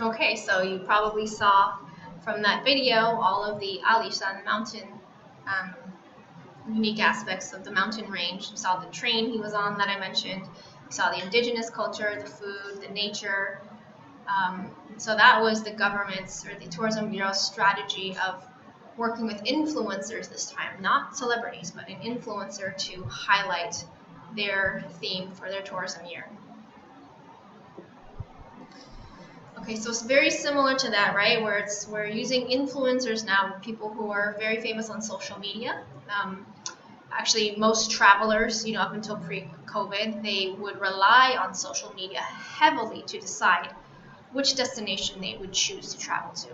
Okay, so you probably saw from that video all of the Alishan mountain unique aspects of the mountain range. You saw the train he was on that I mentioned. You saw the indigenous culture, the food, the nature. So that was the government's or the Tourism Bureau's strategy of working with influencers this time, not celebrities, but an influencer to highlight their theme for their tourism year. Okay, so it's very similar to that, right? Where we're using influencers now, people who are very famous on social media. Actually, most travelers, up until pre-COVID, they would rely on social media heavily to decide which destination they would choose to travel to.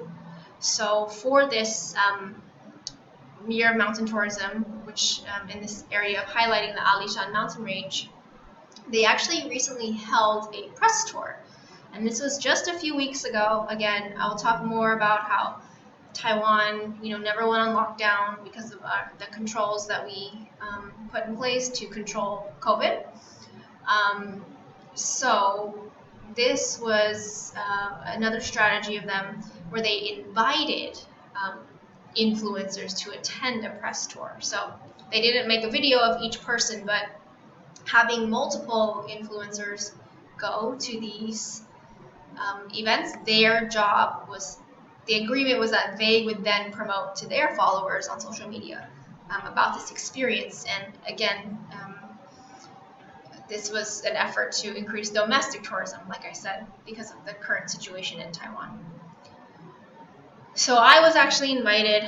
So for this year of mountain tourism, which in this area of highlighting the Alishan mountain range, they actually recently held a press tour. And this was just a few weeks ago. Again, I'll talk more about how Taiwan, never went on lockdown because of the controls that we put in place to control COVID. So this was another strategy of them where they invited influencers to attend a press tour. So they didn't make a video of each person, but having multiple influencers go to these events, their job was, the agreement was that they would then promote to their followers on social media about this experience. And again, this was an effort to increase domestic tourism, like I said, because of the current situation in Taiwan. So I was actually invited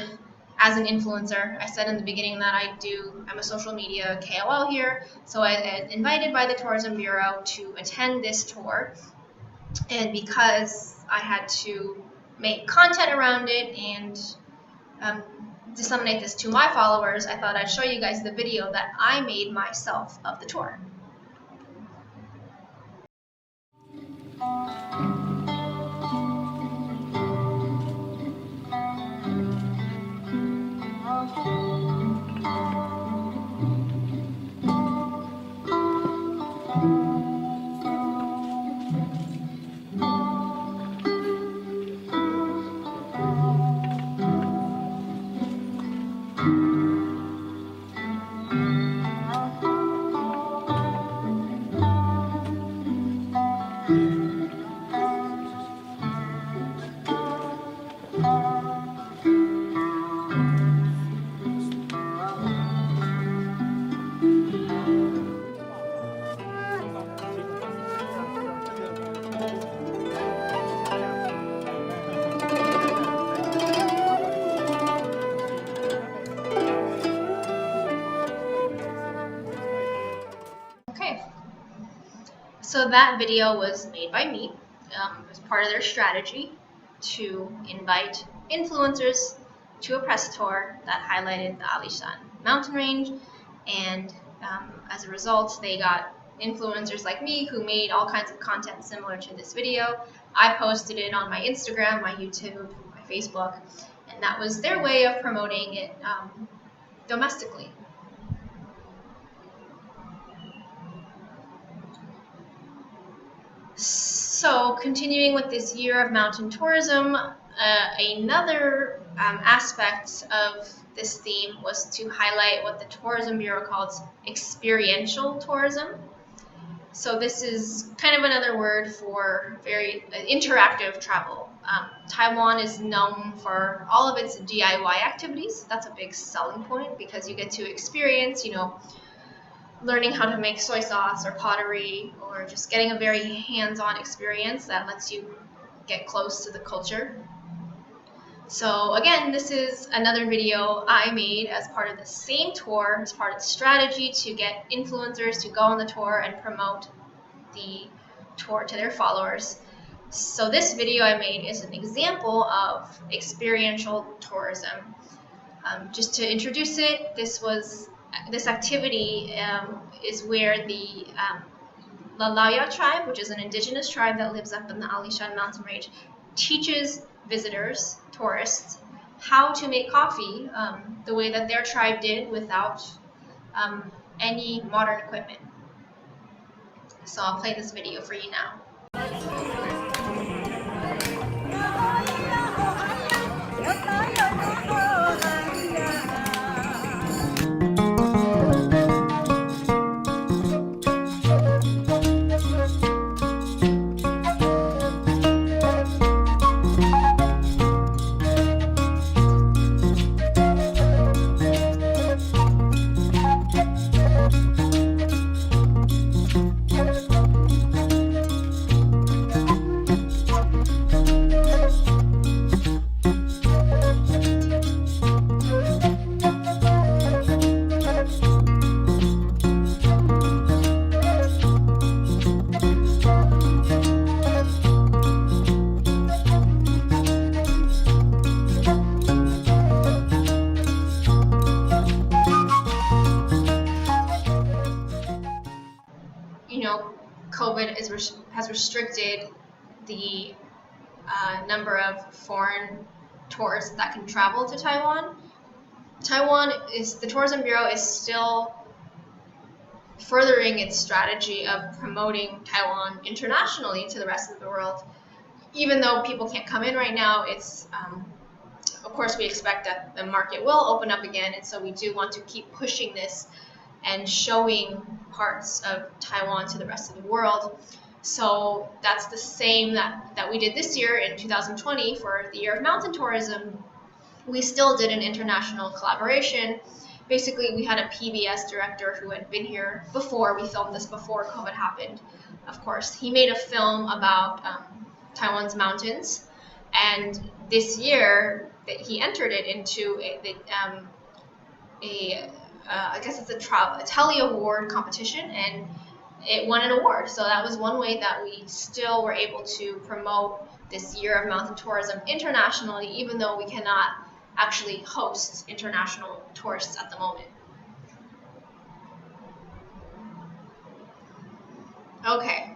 as an influencer. I said in the beginning that I'm a social media KOL here, so I invited by the Tourism Bureau to attend this tour. And because I had to make content around it and disseminate this to my followers, I thought I'd show you guys the video that I made myself of the tour. So that video was made by me. It was part of their strategy to invite influencers to a press tour that highlighted the Alishan mountain range. And as a result, they got influencers like me who made all kinds of content similar to this video. I posted it on my Instagram, my YouTube, my Facebook, and that was their way of promoting it domestically. So continuing with this year of mountain tourism, another aspect of this theme was to highlight what the Tourism Bureau calls experiential tourism. So this is kind of another word for very interactive travel. Taiwan is known for all of its DIY activities. That's a big selling point because you get to experience, learning how to make soy sauce or pottery, or just getting a very hands-on experience that lets you get close to the culture. So again, this is another video I made as part of the same tour, as part of the strategy to get influencers to go on the tour and promote the tour to their followers. So this video I made is an example of experiential tourism. Just to introduce it, this activity is where the Lalaya tribe, which is an indigenous tribe that lives up in the Alishan mountain range, teaches visitors, tourists, how to make coffee the way that their tribe did without any modern equipment. So I'll play this video for you now. restricted the number of foreign tourists that can travel to Taiwan. The Tourism Bureau is still furthering its strategy of promoting Taiwan internationally to the rest of the world. Even though people can't come in right now, of course we expect that the market will open up again, and so we do want to keep pushing this and showing parts of Taiwan to the rest of the world. So that's the same that we did this year in 2020 for the Year of Mountain Tourism. We still did an international collaboration. Basically, we had a PBS director who had been here before. We filmed this before COVID happened, of course. He made a film about Taiwan's mountains, and this year he entered it into I guess it's a tele award competition, and it won an award. So that was one way that we still were able to promote this Year of Mountain Tourism internationally, even though we cannot actually host international tourists at the moment. Okay,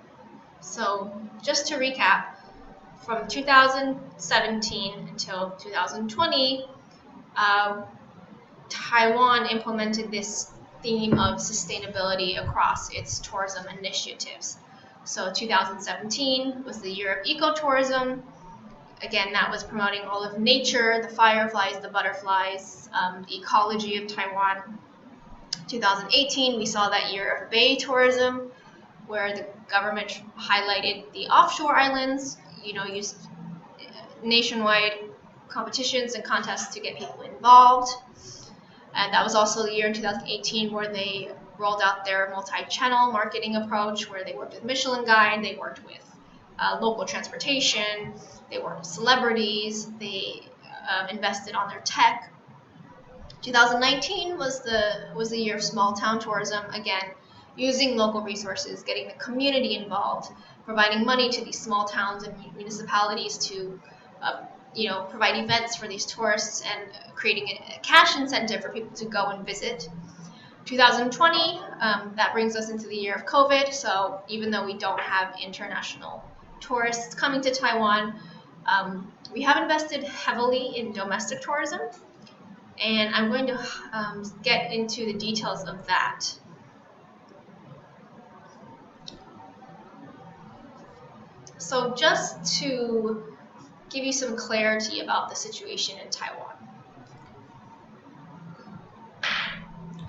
so just to recap, from 2017 until 2020, Taiwan implemented this theme of sustainability across its tourism initiatives. So 2017 was the Year of Ecotourism. Again, that was promoting all of nature, the fireflies, the butterflies, the ecology of Taiwan. 2018, we saw that Year of Bay Tourism, where the government highlighted the offshore islands, used nationwide competitions and contests to get people involved. And that was also the year in 2018 where they rolled out their multi-channel marketing approach, where they worked with Michelin Guide, they worked with local transportation, they worked with celebrities, they invested on their tech. 2019 was the year of small town tourism, again, using local resources, getting the community involved, providing money to these small towns and municipalities to provide events for these tourists and creating a cash incentive for people to go and visit. 2020, that brings us into the year of COVID. So even though we don't have international tourists coming to Taiwan, we have invested heavily in domestic tourism, and I'm going to get into the details of that. So just to give you some clarity about the situation in Taiwan.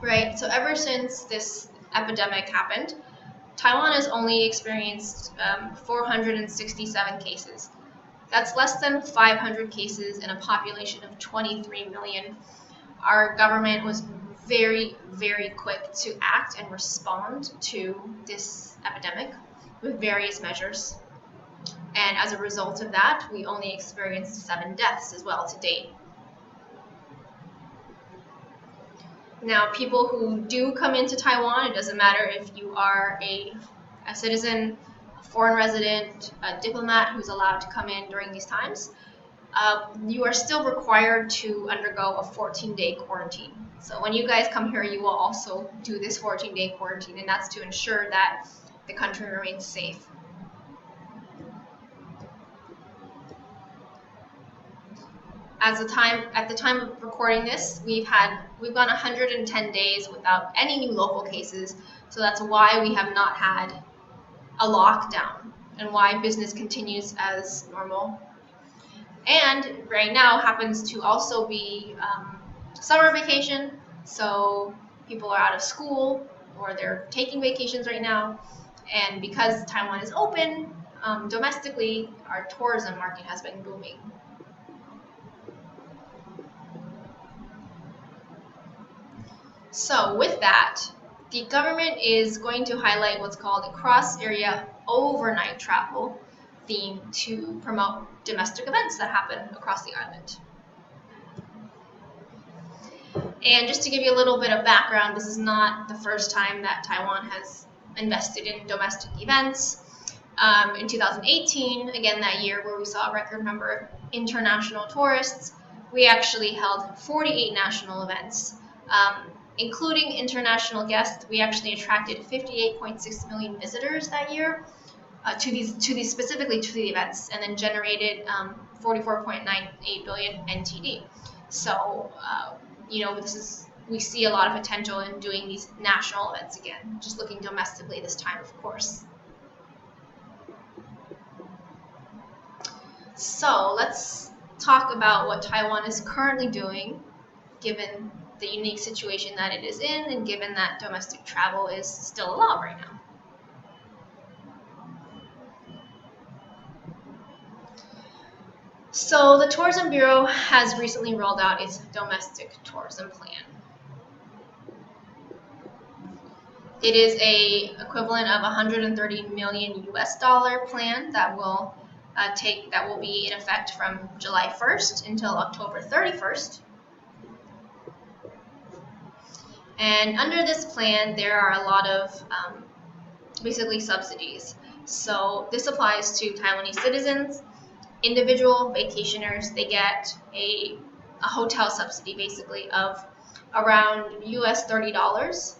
Right, so ever since this epidemic happened, Taiwan has only experienced 467 cases. That's less than 500 cases in a population of 23 million. Our government was very, very quick to act and respond to this epidemic with various measures. And as a result of that, we only experienced 7 deaths as well to date. Now, people who do come into Taiwan, it doesn't matter if you are a citizen, a foreign resident, a diplomat who's allowed to come in during these times, you are still required to undergo a 14-day quarantine. So when you guys come here, you will also do this 14-day quarantine, and that's to ensure that the country remains safe. At the time of recording this, we've gone 110 days without any new local cases, so that's why we have not had a lockdown and why business continues as normal. And right now happens to also be summer vacation, so people are out of school or they're taking vacations right now, and because Taiwan is open, domestically, our tourism market has been booming. So with that, the government is going to highlight what's called a cross-area overnight travel theme to promote domestic events that happen across the island. And just to give you a little bit of background, this is not the first time that Taiwan has invested in domestic events. In 2018, again that year where we saw a record number of international tourists, we actually held 48 national events. Including international guests, we actually attracted 58.6 million visitors that year. specifically to the events, and then generated 44.98 billion NTD. So we see a lot of potential in doing these national events again, just looking domestically this time, of course. So let's talk about what Taiwan is currently doing, given the unique situation that it is in, and given that domestic travel is still allowed right now. So the Tourism Bureau has recently rolled out its domestic tourism plan. It is a equivalent of 130 million US dollar plan that will be in effect from July 1st until October 31st. And under this plan, there are a lot of basically subsidies. So this applies to Taiwanese citizens, individual vacationers. They get a hotel subsidy basically of around US $30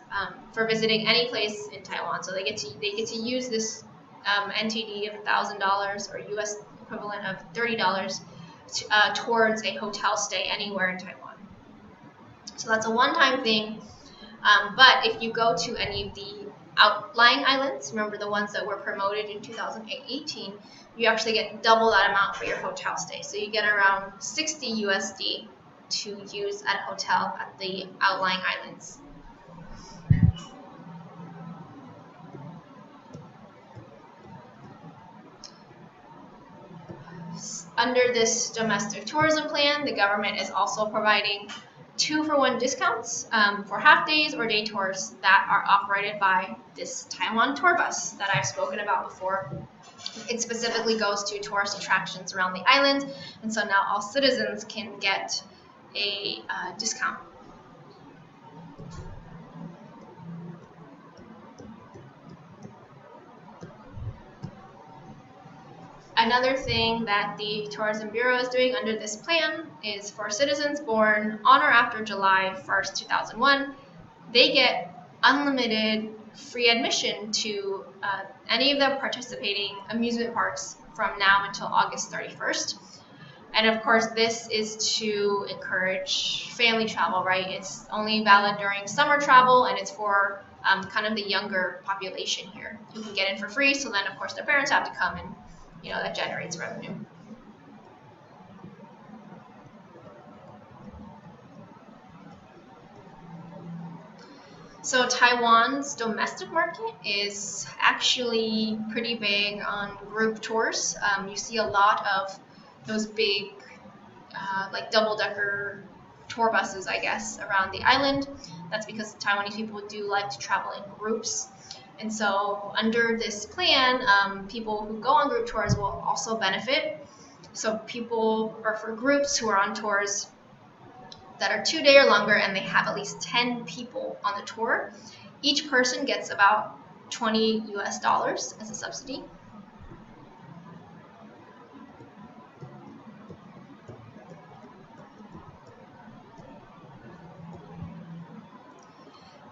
for visiting any place in Taiwan. So they get to use this NTD of $1,000 or US equivalent of $30 towards a hotel stay anywhere in Taiwan. So that's a one-time thing. But if you go to any of the outlying islands, remember the ones that were promoted in 2018, you actually get double that amount for your hotel stay. So you get around 60 USD to use at a hotel at the outlying islands. Under this domestic tourism plan, the government is also providing 2-for-1 discounts for half days or day tours that are operated by this Taiwan tour bus that I've spoken about before. It specifically goes to tourist attractions around the island, and so now all citizens can get a discount. Another thing that the Tourism Bureau is doing under this plan is for citizens born on or after July 1st, 2001, they get unlimited free admission to any of the participating amusement parks from now until August 31st. And of course, this is to encourage family travel, right? It's only valid during summer travel, and it's for kind of the younger population here who can get in for free. So then, of course, their parents have to come, and that generates revenue. So Taiwan's domestic market is actually pretty big on group tours. You see a lot of those big, like double-decker tour buses, I guess, around the island. That's because Taiwanese people do like to travel in groups. And so under this plan, people who go on group tours will also benefit. So for groups who are on tours that are 2-day or longer and they have at least 10 people on the tour, each person gets about $20 US as a subsidy.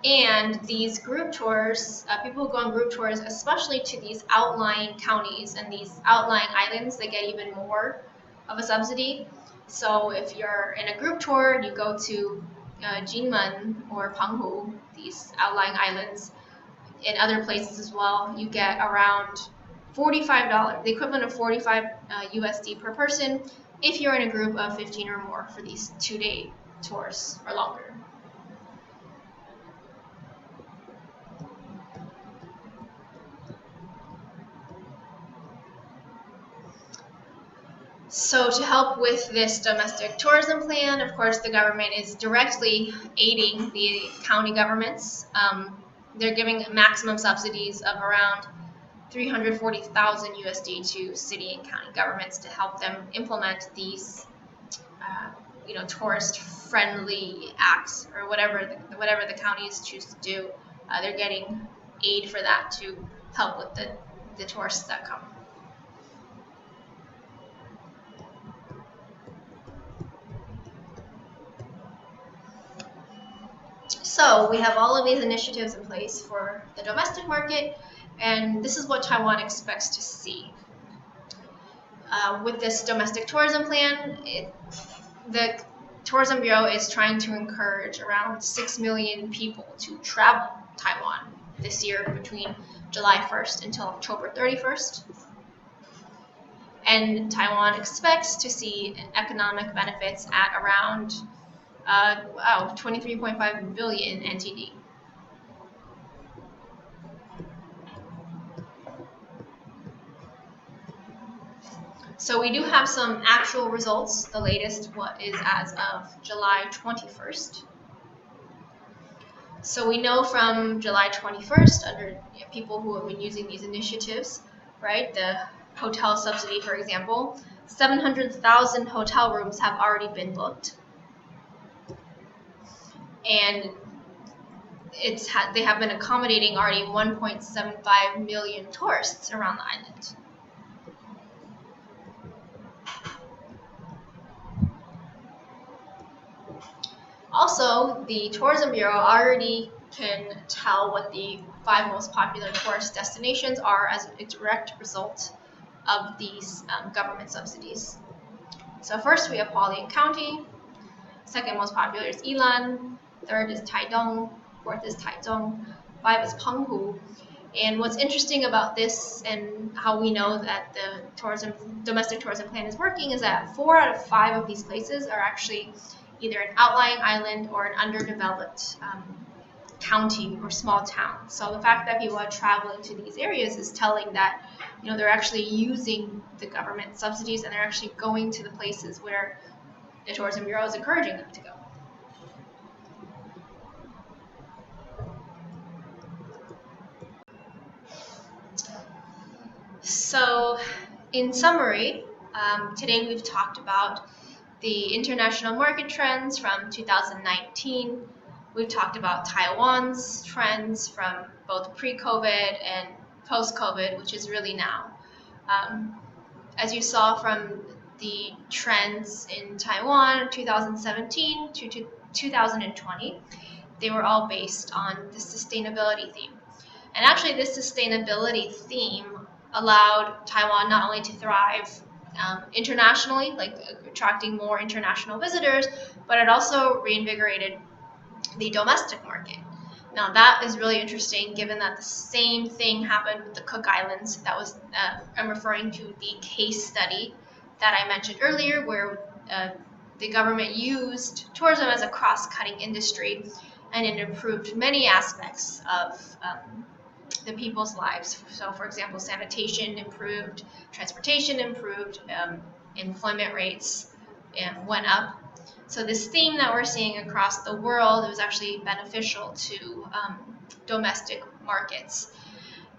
And these group tours, people who go on group tours, especially to these outlying counties and these outlying islands, they get even more of a subsidy. So if you're in a group tour and you go to Jinmen or Penghu, these outlying islands, in other places as well, you get around $45, the equivalent of 45 USD per person if you're in a group of 15 or more for these 2-day tours or longer. So to help with this domestic tourism plan, of course, the government is directly aiding the county governments. They're giving maximum subsidies of around 340,000 USD to city and county governments to help them implement these, tourist-friendly acts or whatever the counties choose to do. They're getting aid for that to help with the tourists that come. So we have all of these initiatives in place for the domestic market, And this is what Taiwan expects to see. With this domestic tourism plan, the Tourism Bureau is trying to encourage around 6 million people to travel Taiwan this year between July 1st until October 31st. And Taiwan expects to see economic benefits at around 23.5 billion NTD. So we do have some actual results. The latest is as of July 21st. So we know from July 21st, under people who have been using these initiatives, right, the hotel subsidy, for example, 700,000 hotel rooms have already been booked. And they have been accommodating already 1.75 million tourists around the island. Also, the Tourism Bureau already can tell what the 5 most popular tourist destinations are as a direct result of these government subsidies. So first we have Hualien County, second most popular is Yilan, third is Taidong, fourth is Taichung, 5 is Penghu. And what's interesting about this and how we know that the domestic tourism plan is working is that 4 out of 5 of these places are actually either an outlying island or an underdeveloped county or small town. So the fact that people are traveling to these areas is telling that they're actually using the government subsidies and they're actually going to the places where the Tourism Bureau is encouraging them to go. So in summary, today we've talked about the international market trends from 2019. We've talked about Taiwan's trends from both pre-COVID and post-COVID, which is really now. As you saw from the trends in Taiwan 2017 to 2020, they were all based on the sustainability theme. And actually this sustainability theme allowed Taiwan not only to thrive internationally, like attracting more international visitors, but it also reinvigorated the domestic market. Now that is really interesting given that the same thing happened with the Cook Islands. That was, I'm referring to the case study that I mentioned earlier where the government used tourism as a cross-cutting industry and it improved many aspects of the people's lives. So for example, sanitation improved, transportation improved, employment rates went up. So this theme that we're seeing across the world was actually beneficial to domestic markets.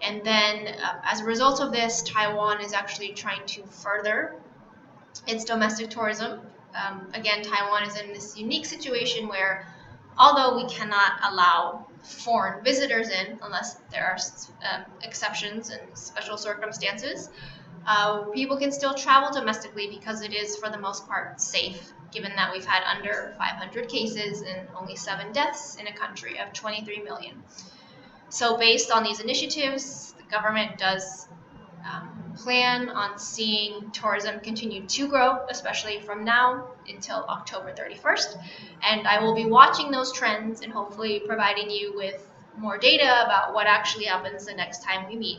And then as a result of this, Taiwan is actually trying to further its domestic tourism. Again, Taiwan is in this unique situation where although we cannot allow foreign visitors in unless there are exceptions and special circumstances, people can still travel domestically because it is for the most part safe, given that we've had under 500 cases and only 7 deaths in a country of 23 million. So based on these initiatives, the government does plan on seeing tourism continue to grow, especially from now until October 31st. And I will be watching those trends and hopefully providing you with more data about what actually happens the next time we meet.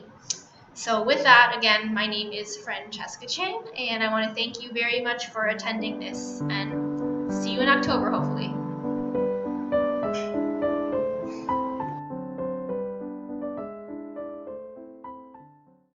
So with that, again, my name is Francesca Chang, and I want to thank you very much for attending this, and see you in October, hopefully.